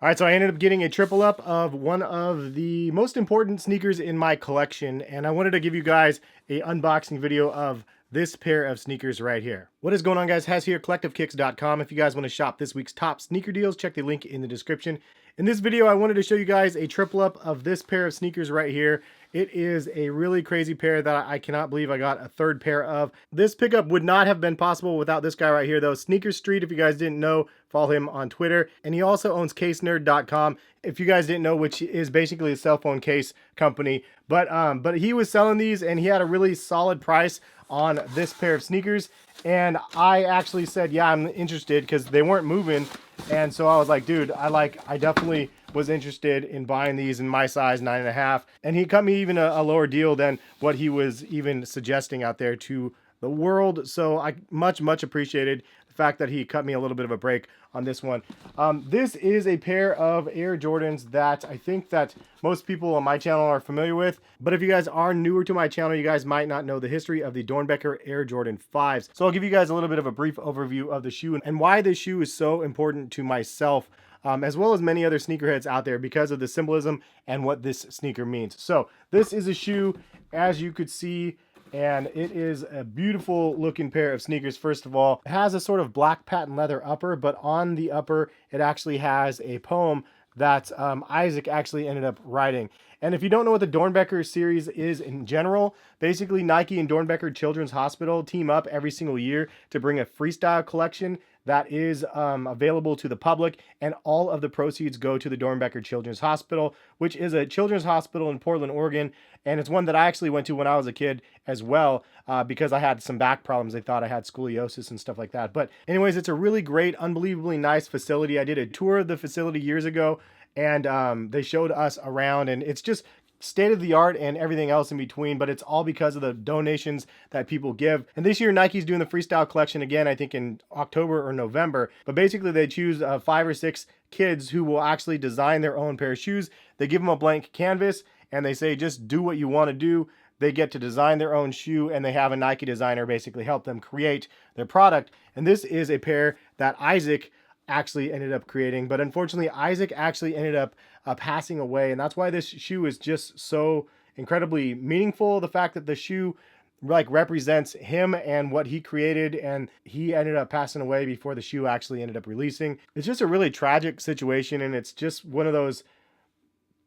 All right, so I ended up getting a triple up of one of the most important sneakers in my collection, and I wanted to give you guys a unboxing video of this pair of sneakers right here. What is going on, guys? Has here, collectivekicks.com. If you guys want to shop this week's top sneaker deals, check the link in the description. In this video, I wanted to show you guys a triple up of this pair of sneakers right here. It is a really crazy pair that I cannot believe I got a third pair of. This pickup would not have been possible without this guy right here, though. Sneaker Street, if you guys didn't know, follow him on Twitter. And he also owns casenerd.com, if you guys didn't know, which is basically a cell phone case company. But he was selling these, and he had a really solid price on this pair of sneakers. And I actually said, yeah, I'm interested, because they weren't moving. And so I was like, dude, I definitely was interested in buying these in my size, 9.5. And he cut me even a lower deal than what he was even suggesting out there to the world. So I much appreciated the fact that he cut me a little bit of a break on this one. This is a pair of Air Jordans that I think that most people on my channel are familiar with. But if you guys are newer to my channel, you guys might not know the history of the Doernbecher Air Jordan 5s. So I'll give you guys a little bit of a brief overview of the shoe and why this shoe is so important to myself, as well as many other sneakerheads out there, because of the symbolism and what this sneaker means. So this is a shoe, as you could see, and it is a beautiful looking pair of sneakers. First of all, it has a sort of black patent leather upper, but on the upper it actually has a poem that Isaac actually ended up writing. And if you don't know what the Doernbecher series is in general, basically Nike and Doernbecher Children's Hospital team up every single year to bring a freestyle collection that is available to the public, and all of the proceeds go to the Doernbecher Children's Hospital, which is a children's hospital in Portland, Oregon, and it's one that I actually went to when I was a kid as well, because I had some back problems. They thought I had scoliosis and stuff like that. But anyways, it's a really great, unbelievably nice facility. I did a tour of the facility years ago, and they showed us around, and it's just state of the art and everything else in between, but it's all because of the donations that people give. And this year Nike's doing the freestyle collection again, I think in October or November. But basically they choose 5 or 6 kids who will actually design their own pair of shoes. They give them a blank canvas and they say, just do what you want to do. They get to design their own shoe, and they have a Nike designer basically help them create their product. And this is a pair that Isaac actually ended up creating, but unfortunately Isaac actually ended up passing away, and that's why this shoe is just so incredibly meaningful. The fact that the shoe like represents him and what he created, and he ended up passing away before the shoe actually ended up releasing. It's just a really tragic situation, and it's just one of those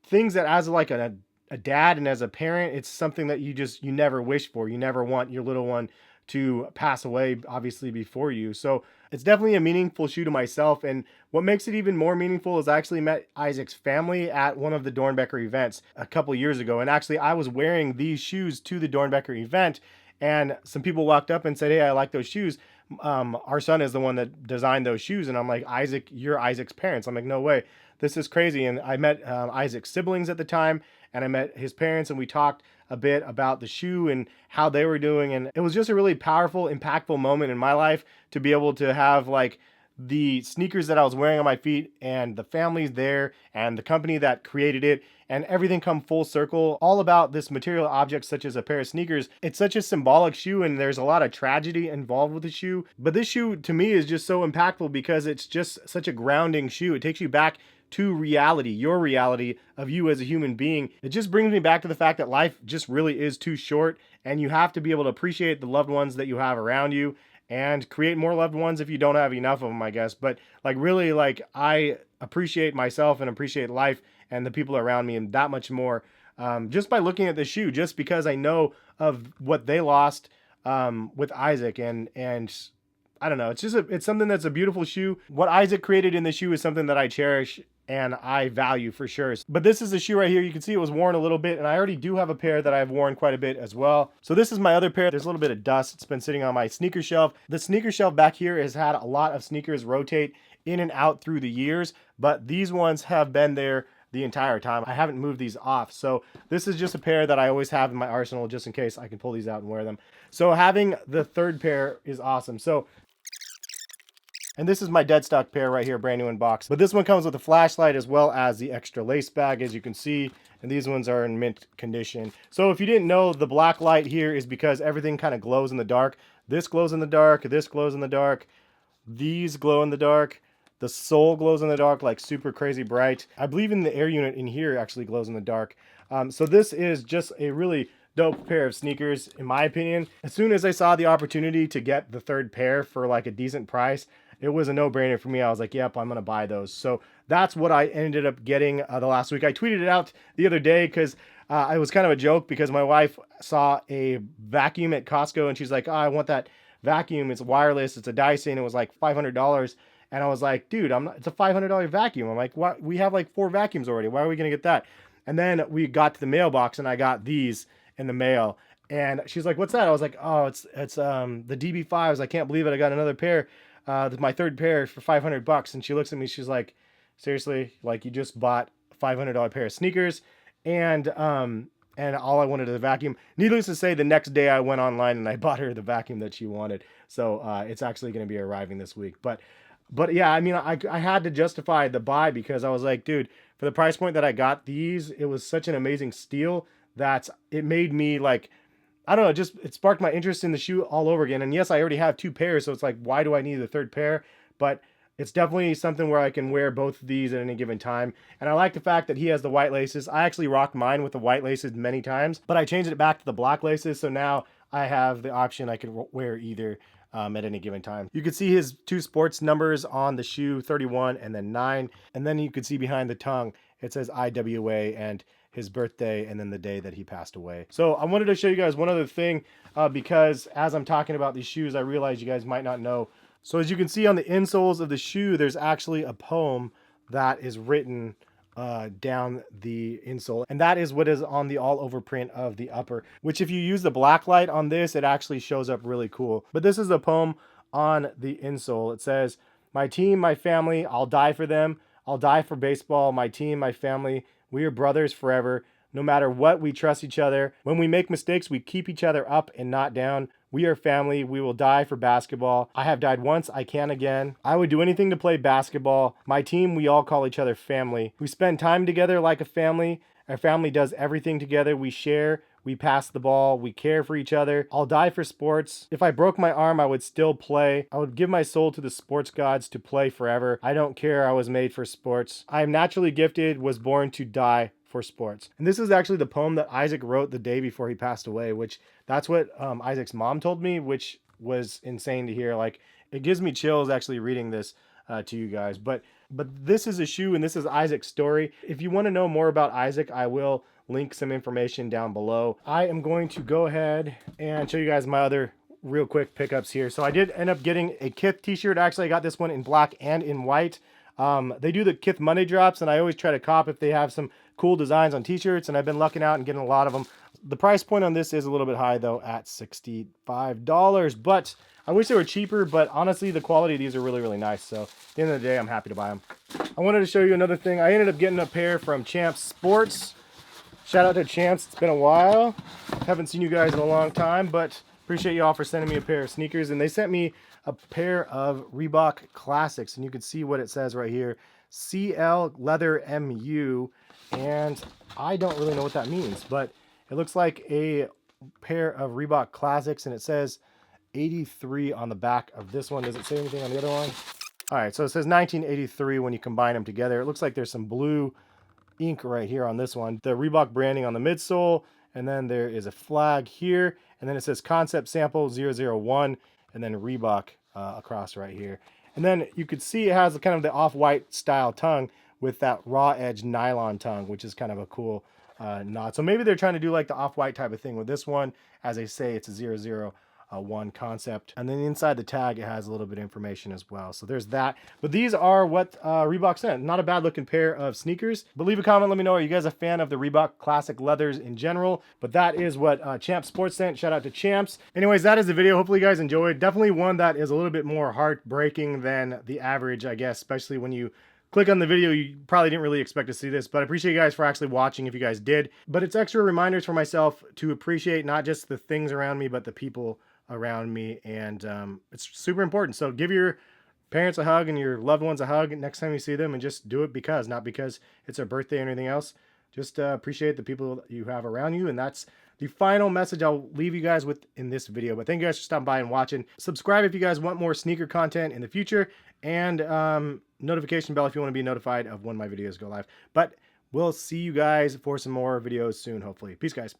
things that as like a dad and as a parent, it's something that you never wish for. You never want your little one to pass away, obviously, before you. So it's definitely a meaningful shoe to myself. And what makes it even more meaningful is I actually met Isaac's family at one of the Doernbecher events a couple years ago. And actually I was wearing these shoes to the Doernbecher event, and some people walked up and said, hey, I like those shoes. Our son is the one that designed those shoes. And I'm like, Isaac, you're Isaac's parents. I'm like, no way. This is crazy. And I met Isaac's siblings at the time, and I met his parents, and we talked a bit about the shoe and how they were doing. And it was just a really powerful, impactful moment in my life to be able to have like the sneakers that I was wearing on my feet, and the families there, and the company that created it, and everything come full circle, all about this material object such as a pair of sneakers. It's such a symbolic shoe, and there's a lot of tragedy involved with the shoe. But this shoe to me is just so impactful because it's just such a grounding shoe. It takes you back to reality, your reality of you as a human being. It just brings me back to the fact that life just really is too short, and you have to be able to appreciate the loved ones that you have around you and create more loved ones if you don't have enough of them, I guess. But like really, like I appreciate myself and appreciate life and the people around me, and that much more just by looking at the shoe, just because I know of what they lost with Isaac. And I don't know, it's something that's a beautiful shoe. What Isaac created in the shoe is something that I cherish and I value for sure. But this is the shoe right here. You can see it was worn a little bit, and I already do have a pair that I've worn quite a bit as well. So this is my other pair. There's a little bit of dust. It's been sitting on my sneaker shelf. The sneaker shelf back here has had a lot of sneakers rotate in and out through the years, but these ones have been there the entire time. I haven't moved these off. So this is just a pair that I always have in my arsenal just in case I can pull these out and wear them. So having the third pair is awesome. And this is my dead stock pair right here, brand new in box. But this one comes with a flashlight as well as the extra lace bag, as you can see. And these ones are in mint condition. So if you didn't know, the black light here is because everything kind of glows in the dark. This glows in the dark, this glows in the dark, these glow in the dark. The sole glows in the dark, like super crazy bright. I believe in the air unit in here actually glows in the dark. So this is just a really dope pair of sneakers, in my opinion. As soon as I saw the opportunity to get the third pair for like a decent price, it was a no-brainer for me. I was like, yep, I'm gonna buy those. So that's what I ended up getting the last week. I tweeted it out the other day because it was kind of a joke, because my wife saw a vacuum at Costco and she's like, oh, I want that vacuum. It's wireless. It's a Dyson. It was like $500. And I was like, dude, it's a $500 vacuum. I'm like, what? We have like 4 vacuums already. Why are we gonna get that? And then we got to the mailbox and I got these in the mail. And she's like, what's that? I was like, oh, it's the DB5s. I can't believe it. I got another pair. My third pair for $500. And she looks at me, she's like, seriously, like you just bought a $500 pair of sneakers and all I wanted is a vacuum. Needless to say, the next day I went online and I bought her the vacuum that she wanted. So it's actually going to be arriving this week. But yeah, I mean, I had to justify the buy because I was like, dude, for the price point that I got these, it was such an amazing steal that it made me like, I don't know, just it sparked my interest in the shoe all over again. And yes, I already have 2 pairs, so it's like, why do I need the third pair? But it's definitely something where I can wear both of these at any given time. And I like the fact that he has the white laces. I actually rocked mine with the white laces many times, but I changed it back to the black laces. So now I have the option I can wear either at any given time. You can see his 2 sports numbers on the shoe, 31 and then 9. And then you can see behind the tongue, it says IWA and his birthday and then the day that he passed away. So I wanted to show you guys one other thing because as I'm talking about these shoes, I realize you guys might not know. So as you can see on the insoles of the shoe, there's actually a poem that is written down the insole. And that is what is on the all over print of the upper, which if you use the black light on this, it actually shows up really cool. But this is the poem on the insole. It says, my team, my family, I'll die for them. I'll die for baseball. My team, my family, we are brothers forever. No matter what, we trust each other. When we make mistakes, we keep each other up and not down. We are family. We will die for basketball. I have died once. I can again. I would do anything to play basketball. My team, we all call each other family. We spend time together like a family. Our family does everything together. We share. We pass the ball. We care for each other. I'll die for sports. If I broke my arm, I would still play. I would give my soul to the sports gods to play forever. I don't care. I was made for sports. I am naturally gifted, was born to die for sports. And this is actually the poem that Isaac wrote the day before he passed away, which that's what Isaac's mom told me, which was insane to hear. Like, it gives me chills actually reading this to you guys. But this is a shoe and this is Isaac's story. If you want to know more about Isaac, I will link some information down below. I am going to go ahead and show you guys my other real quick pickups here. So I did end up getting a Kith t-shirt. Actually, I got this one in black and in white. They do the Kith Monday drops, and I always try to cop if they have some cool designs on t-shirts, and I've been lucking out and getting a lot of them. The price point on this is a little bit high though, at $65, but I wish they were cheaper, but honestly the quality of these are really, really nice. So at the end of the day, I'm happy to buy them. I wanted to show you another thing. I ended up getting a pair from Champs Sports. Shout out to Champs. It's been a while. Haven't seen you guys in a long time, but appreciate you all for sending me a pair of sneakers. And they sent me a pair of Reebok Classics, and you can see what it says right here, CL Leather MU. And I don't really know what that means, but it looks like a pair of Reebok Classics, and it says 83 on the back of this one. Does it say anything on the other one? All right, so it says 1983 when you combine them together. It looks like there's some blue ink right here on this one. The Reebok branding on the midsole, and then there is a flag here, and then it says Concept Sample 001, and then Reebok across right here. And then you could see it has kind of the off-white style tongue with that raw edge nylon tongue, which is kind of a cool nod. So maybe they're trying to do like the off-white type of thing with this one. As they say, it's a 001 concept. And then inside the tag, it has a little bit of information as well. So there's that. But these are what Reebok sent. Not a bad looking pair of sneakers. But leave a comment, let me know, are you guys a fan of the Reebok Classic leathers in general? But that is what Champs Sports sent. Shout out to Champs. Anyways, that is the video. Hopefully you guys enjoyed. Definitely one that is a little bit more heartbreaking than the average, I guess, especially when you click on the video. You probably didn't really expect to see this, but I appreciate you guys for actually watching if you guys did. But it's extra reminders for myself to appreciate not just the things around me, but the people around me. And it's super important. So give your parents a hug and your loved ones a hug next time you see them, and just do it not because it's their birthday or anything else. Just appreciate the people you have around you. And that's the final message I'll leave you guys with in this video. But thank you guys for stopping by and watching. Subscribe if you guys want more sneaker content in the future, and notification bell if you want to be notified of when my videos go live. But we'll see you guys for some more videos soon, hopefully. Peace, guys.